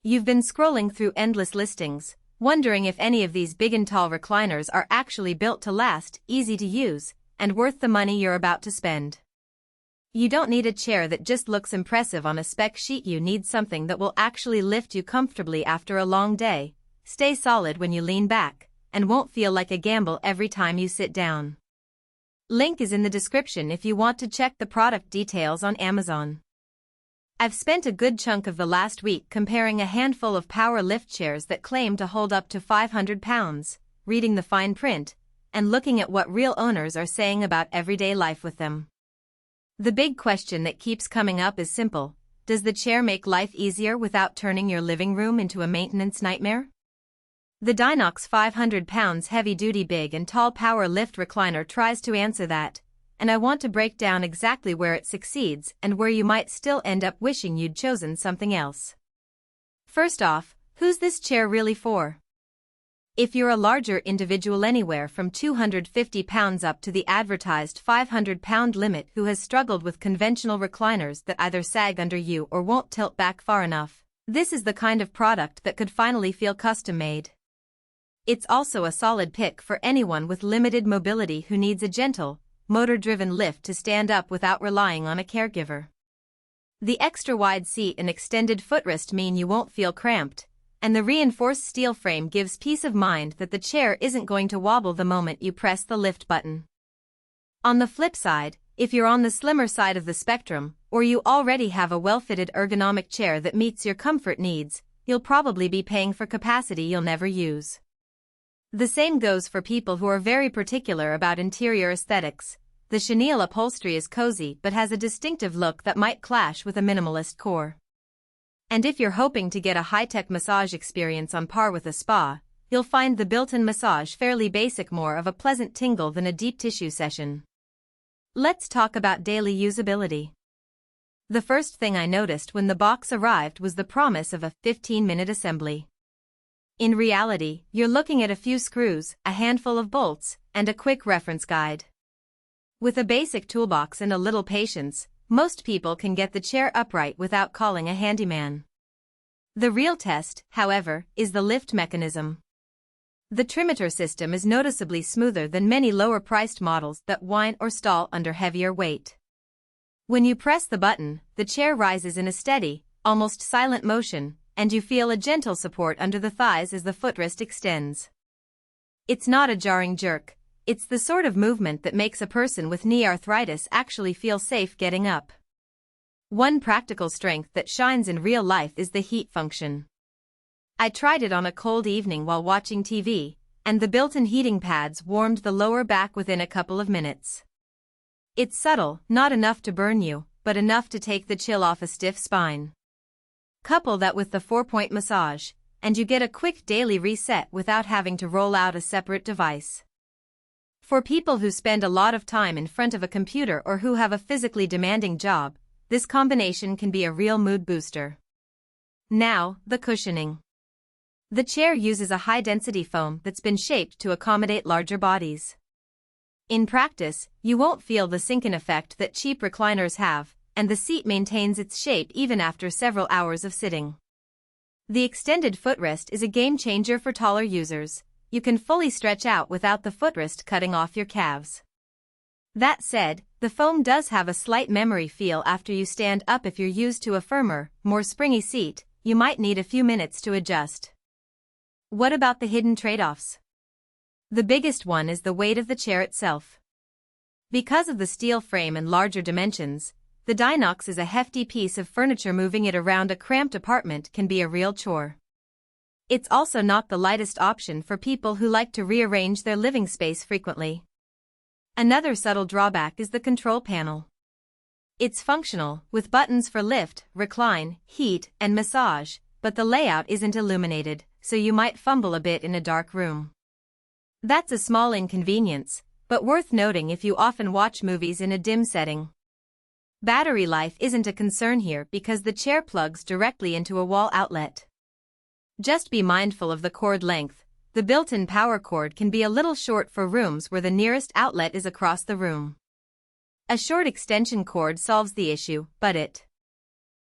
You've been scrolling through endless listings, wondering if any of these big and tall recliners are actually built to last, easy to use, and worth the money you're about to spend. You don't need a chair that just looks impressive on a spec sheet. You need something that will actually lift you comfortably after a long day, stay solid when you lean back, and won't feel like a gamble every time you sit down. Link is in the description if you want to check the product details on Amazon. I've spent a good chunk of the last week comparing a handful of power lift chairs that claim to hold up to 500 pounds, reading the fine print, and looking at what real owners are saying about everyday life with them. The big question that keeps coming up is simple: does the chair make life easier without turning your living room into a maintenance nightmare? The DYNOX 500 heavy-duty big and tall power lift recliner tries to answer that, and I want to break down exactly where it succeeds and where you might still end up wishing you'd chosen something else. First off, who's this chair really for? If you're a larger individual anywhere from 250 pounds up to the advertised 500-pound limit who has struggled with conventional recliners that either sag under you or won't tilt back far enough, this is the kind of product that could finally feel custom-made. It's also a solid pick for anyone with limited mobility who needs a gentle, motor-driven lift to stand up without relying on a caregiver. The extra-wide seat and extended footrest mean you won't feel cramped, and the reinforced steel frame gives peace of mind that the chair isn't going to wobble the moment you press the lift button. On the flip side, if you're on the slimmer side of the spectrum, or you already have a well-fitted ergonomic chair that meets your comfort needs, you'll probably be paying for capacity you'll never use. The same goes for people who are very particular about interior aesthetics. The Chenille upholstery is cozy but has a distinctive look that might clash with a minimalist core. And if you're hoping to get a high-tech massage experience on par with a spa, you'll find the built-in massage fairly basic, more of a pleasant tingle than a deep tissue session. Let's talk about daily usability. The first thing I noticed when the box arrived was the promise of a 15-minute assembly. In reality, you're looking at a few screws, a handful of bolts, and a quick reference guide. With a basic toolbox and a little patience, most people can get the chair upright without calling a handyman. The real test, however, is the lift mechanism. The trimeter system is noticeably smoother than many lower-priced models that whine or stall under heavier weight. When you press the button, the chair rises in a steady, almost silent motion, and you feel a gentle support under the thighs as the footrest extends. It's not a jarring jerk. It's the sort of movement that makes a person with knee arthritis actually feel safe getting up. One practical strength that shines in real life is the heat function. I tried it on a cold evening while watching TV, and the built-in heating pads warmed the lower back within a couple of minutes. It's subtle, not enough to burn you, but enough to take the chill off a stiff spine. Couple that with the 4-point massage, and you get a quick daily reset without having to roll out a separate device. For people who spend a lot of time in front of a computer or who have a physically demanding job, this combination can be a real mood booster. Now, the cushioning. The chair uses a high-density foam that's been shaped to accommodate larger bodies. In practice, you won't feel the sink-in effect that cheap recliners have, and the seat maintains its shape even after several hours of sitting. The extended footrest is a game-changer for taller users. You can fully stretch out without the footrest cutting off your calves. That said, the foam does have a slight memory feel after you stand up. If you're used to a firmer, more springy seat, you might need a few minutes to adjust. What about the hidden trade-offs? The biggest one is the weight of the chair itself. Because of the steel frame and larger dimensions, the DYNOX is a hefty piece of furniture. Moving it around a cramped apartment can be a real chore. It's also not the lightest option for people who like to rearrange their living space frequently. Another subtle drawback is the control panel. It's functional, with buttons for lift, recline, heat, and massage, but the layout isn't illuminated, so you might fumble a bit in a dark room. That's a small inconvenience, but worth noting if you often watch movies in a dim setting. Battery life isn't a concern here because the chair plugs directly into a wall outlet. Just be mindful of the cord length. The built-in power cord can be a little short for rooms where the nearest outlet is across the room. A short extension cord solves the issue, but it